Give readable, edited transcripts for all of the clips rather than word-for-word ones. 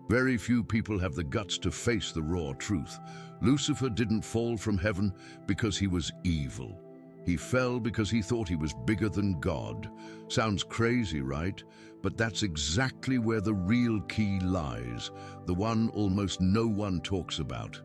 Very few people have the guts to face the raw truth. Lucifer didn't fall from heaven because he was evil. He fell because he thought he was bigger than God. Sounds crazy, right? But that's exactly where the real key lies, the one almost no one talks about.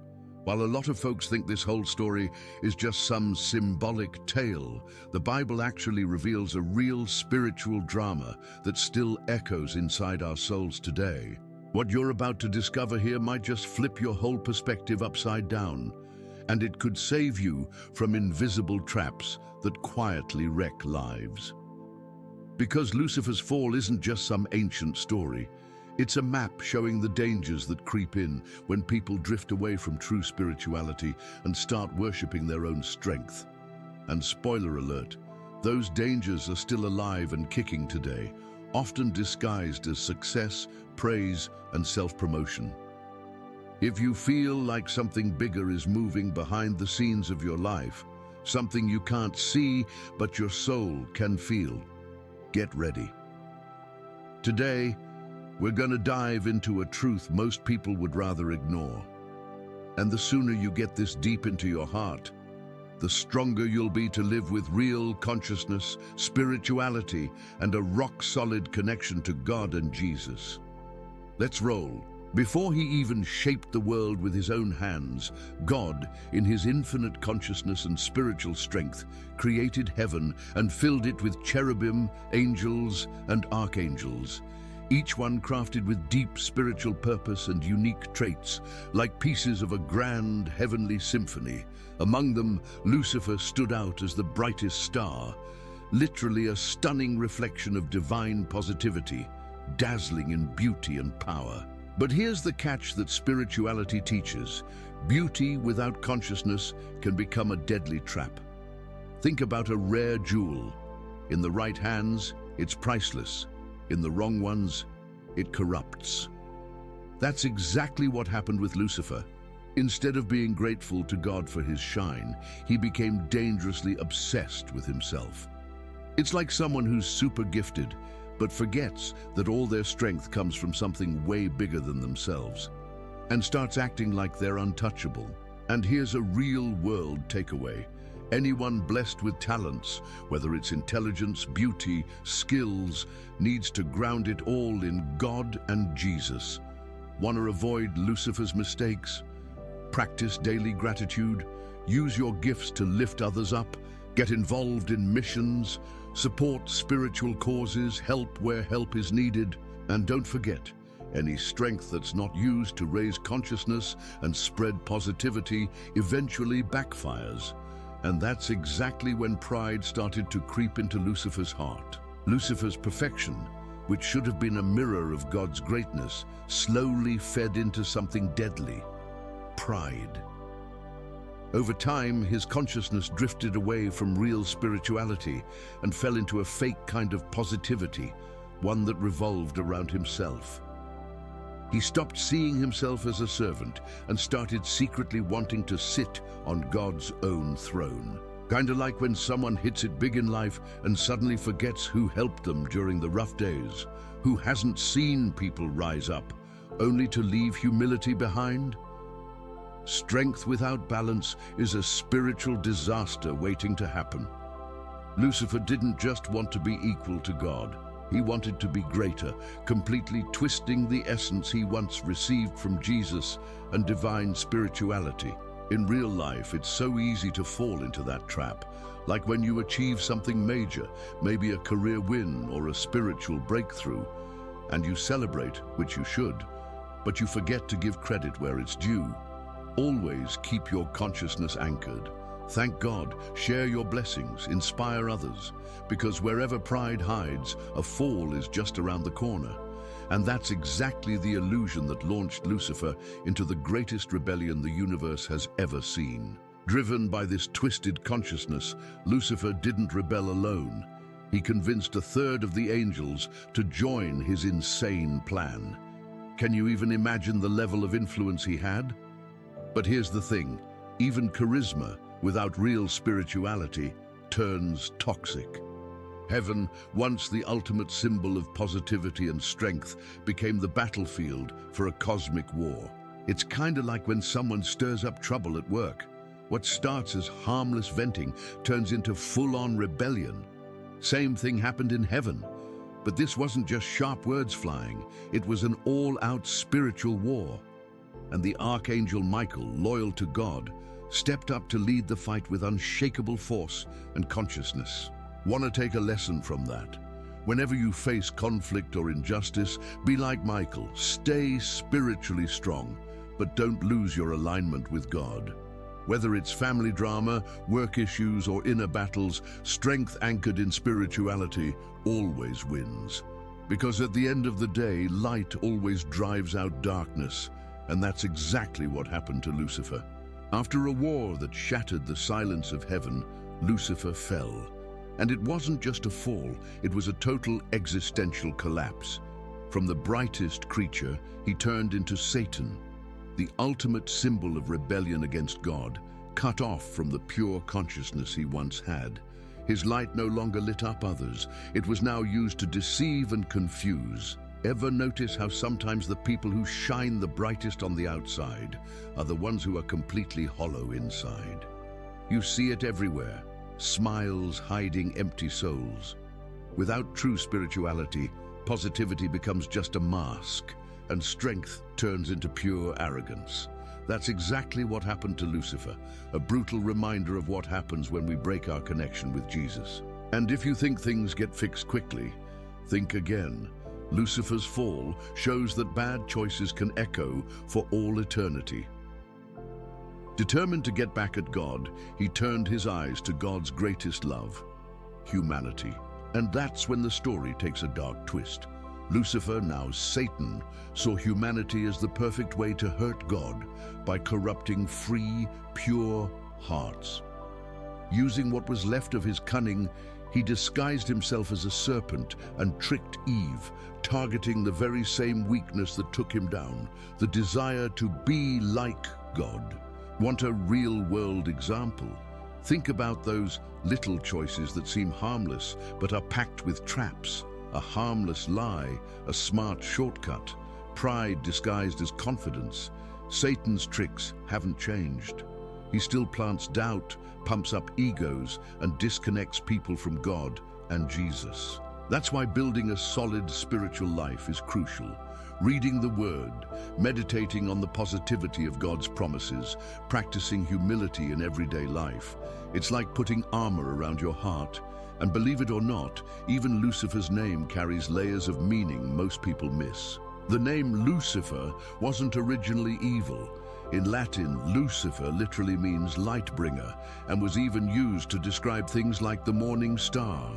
While a lot of folks think this whole story is just some symbolic tale, the Bible actually reveals a real spiritual drama that still echoes inside our souls today. What you're about to discover here might just flip your whole perspective upside down, and it could save you from invisible traps that quietly wreck lives. Because Lucifer's fall isn't just some ancient story. It's a map showing the dangers that creep in when people drift away from true spirituality and start worshipping their own strength. And spoiler alert, those dangers are still alive and kicking today, often disguised as success, praise, and self-promotion. If you feel like something bigger is moving behind the scenes of your life, something you can't see but your soul can feel, get ready. Today, we're going to dive into a truth most people would rather ignore. And the sooner you get this deep into your heart, the stronger you'll be to live with real consciousness, spirituality, and a rock-solid connection to God and Jesus. Let's roll. Before he even shaped the world with his own hands, God, in his infinite consciousness and spiritual strength, created heaven and filled it with cherubim, angels, and archangels, each one crafted with deep spiritual purpose and unique traits, like pieces of a grand heavenly symphony. Among them, Lucifer stood out as the brightest star, literally a stunning reflection of divine positivity, dazzling in beauty and power. But here's the catch that spirituality teaches. Beauty without consciousness can become a deadly trap. Think about a rare jewel. In the right hands, it's priceless. In the wrong ones, it corrupts. That's exactly what happened with Lucifer. Instead of being grateful to God for his shine, he became dangerously obsessed with himself. It's like someone who's super gifted, but forgets that all their strength comes from something way bigger than themselves, and starts acting like they're untouchable. And here's a real-world takeaway. Anyone blessed with talents, whether it's intelligence, beauty, skills, needs to ground it all in God and Jesus. Want to avoid Lucifer's mistakes? Practice daily gratitude. Use your gifts to lift others up. Get involved in missions. Support spiritual causes. Help where help is needed. And don't forget, any strength that's not used to raise consciousness and spread positivity eventually backfires. And that's exactly when pride started to creep into Lucifer's heart. Lucifer's perfection, which should have been a mirror of God's greatness, slowly fed into something deadly: pride. Over time, his consciousness drifted away from real spirituality and fell into a fake kind of positivity, one that revolved around himself. He stopped seeing himself as a servant and started secretly wanting to sit on God's own throne. Kinda like when someone hits it big in life and suddenly forgets who helped them during the rough days, who hasn't seen people rise up, only to leave humility behind. Strength without balance is a spiritual disaster waiting to happen. Lucifer didn't just want to be equal to God. He wanted to be greater, completely twisting the essence he once received from Jesus and divine spirituality. In real life, it's so easy to fall into that trap, like when you achieve something major, maybe a career win or a spiritual breakthrough, and you celebrate, which you should, but you forget to give credit where it's due. Always keep your consciousness anchored. Thank God, share your blessings, inspire others, because wherever pride hides, a fall is just around the corner. And that's exactly the illusion that launched Lucifer into the greatest rebellion the universe has ever seen. Driven by this twisted consciousness, Lucifer didn't rebel alone. He convinced a third of the angels to join his insane plan. Can you even imagine the level of influence he had? But here's the thing, even charisma without real spirituality turns toxic. Heaven, once the ultimate symbol of positivity and strength, became the battlefield for a cosmic war. It's kind of like when someone stirs up trouble at work. What starts as harmless venting turns into full-on rebellion. Same thing happened in heaven. But this wasn't just sharp words flying. It was an all-out spiritual war. And the Archangel Michael, loyal to God, stepped up to lead the fight with unshakable force and consciousness. Want to take a lesson from that? Whenever you face conflict or injustice, be like Michael. Stay spiritually strong, but don't lose your alignment with God. Whether it's family drama, work issues, or inner battles, strength anchored in spirituality always wins. Because at the end of the day, light always drives out darkness, and that's exactly what happened to Lucifer. After a war that shattered the silence of heaven, Lucifer fell. And it wasn't just a fall, it was a total existential collapse. From the brightest creature, he turned into Satan, the ultimate symbol of rebellion against God, cut off from the pure consciousness he once had. His light no longer lit up others. It was now used to deceive and confuse. Ever notice how sometimes the people who shine the brightest on the outside are the ones who are completely hollow inside? You see it everywhere. Smiles hiding empty souls. Without true spirituality, positivity becomes just a mask, and strength turns into pure arrogance. That's exactly what happened to Lucifer, a brutal reminder of what happens when we break our connection with Jesus. And if you think things get fixed quickly, think again. Lucifer's fall shows that bad choices can echo for all eternity. Determined to get back at God, he turned his eyes to God's greatest love, humanity. And that's when the story takes a dark twist. Lucifer, now Satan, saw humanity as the perfect way to hurt God by corrupting free, pure hearts. Using what was left of his cunning, he disguised himself as a serpent and tricked Eve, targeting the very same weakness that took him down, the desire to be like God. Want a real-world example? Think about those little choices that seem harmless but are packed with traps. A harmless lie, a smart shortcut, pride disguised as confidence. Satan's tricks haven't changed. He still plants doubt, pumps up egos, and disconnects people from God and Jesus. That's why building a solid spiritual life is crucial. Reading the Word, meditating on the positivity of God's promises, practicing humility in everyday life. It's like putting armor around your heart. And believe it or not, even Lucifer's name carries layers of meaning most people miss. The name Lucifer wasn't originally evil. In Latin, Lucifer literally means light bringer and was even used to describe things like the morning star.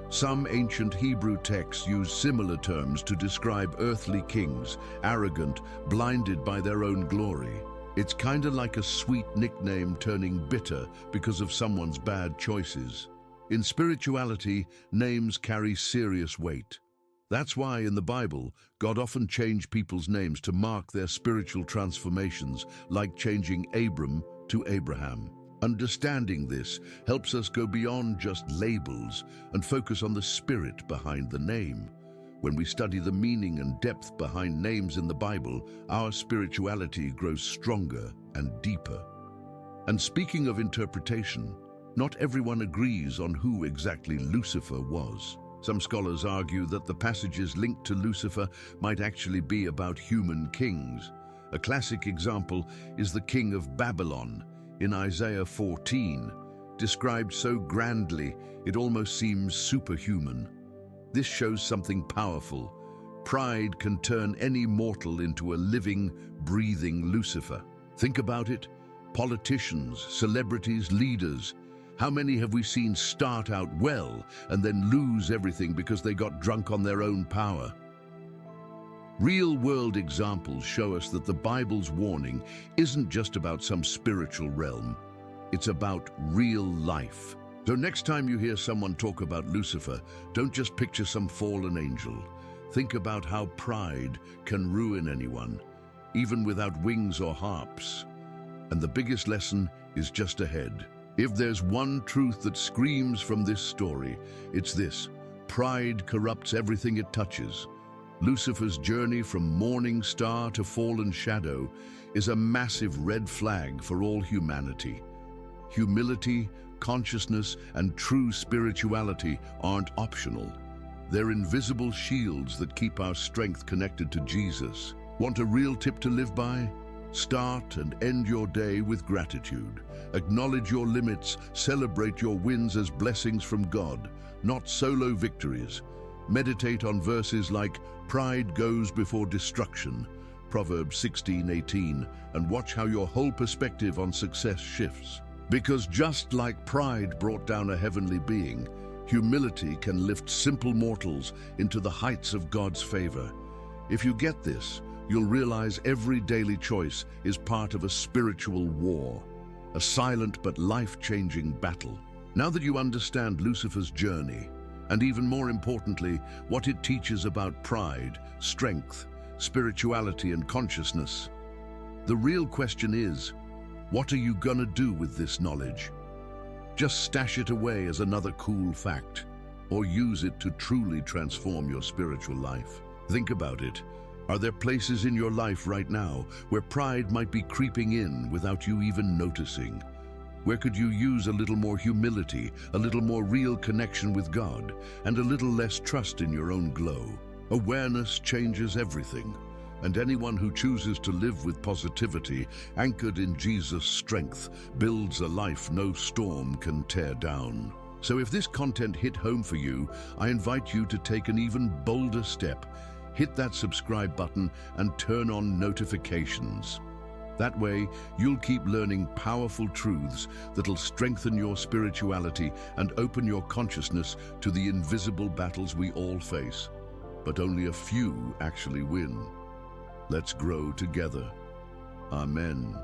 Some ancient Hebrew texts use similar terms to describe earthly kings, arrogant, blinded by their own glory. It's kinda like a sweet nickname turning bitter because of someone's bad choices. In spirituality, names carry serious weight. That's why in the Bible, God often changed people's names to mark their spiritual transformations, like changing Abram to Abraham. Understanding this helps us go beyond just labels and focus on the spirit behind the name. When we study the meaning and depth behind names in the Bible, our spirituality grows stronger and deeper. And speaking of interpretation, not everyone agrees on who exactly Lucifer was. Some scholars argue that the passages linked to Lucifer might actually be about human kings. A classic example is the king of Babylon in Isaiah 14, described so grandly it almost seems superhuman. This shows something powerful. Pride can turn any mortal into a living, breathing Lucifer. Think about it. Politicians, celebrities, leaders. How many have we seen start out well and then lose everything because they got drunk on their own power? Real-world examples show us that the Bible's warning isn't just about some spiritual realm. It's about real life. So next time you hear someone talk about Lucifer, don't just picture some fallen angel. Think about how pride can ruin anyone, even without wings or harps. And the biggest lesson is just ahead. If there's one truth that screams from this story, it's this: pride corrupts everything it touches. Lucifer's journey from morning star to fallen shadow is a massive red flag for all humanity. Humility, consciousness, and true spirituality aren't optional. They're invisible shields that keep our strength connected to Jesus. Want a real tip to live by? Start and end your day with gratitude. Acknowledge your limits, celebrate your wins as blessings from God, not solo victories. Meditate on verses like "Pride goes before destruction," Proverbs 16:18, and watch how your whole perspective on success shifts. Because just like pride brought down a heavenly being, humility can lift simple mortals into the heights of God's favor. If you get this, you'll realize every daily choice is part of a spiritual war, a silent but life-changing battle. Now that you understand Lucifer's journey, and even more importantly, what it teaches about pride, strength, spirituality, and consciousness, the real question is, what are you gonna do with this knowledge? Just stash it away as another cool fact, or use it to truly transform your spiritual life? Think about it. Are there places in your life right now where pride might be creeping in without you even noticing? Where could you use a little more humility, a little more real connection with God, and a little less trust in your own glow? Awareness changes everything, and anyone who chooses to live with positivity, anchored in Jesus' strength, builds a life no storm can tear down. So if this content hit home for you, I invite you to take an even bolder step. Hit that subscribe button and turn on notifications. That way, you'll keep learning powerful truths that'll strengthen your spirituality and open your consciousness to the invisible battles we all face. But only a few actually win. Let's grow together. Amen.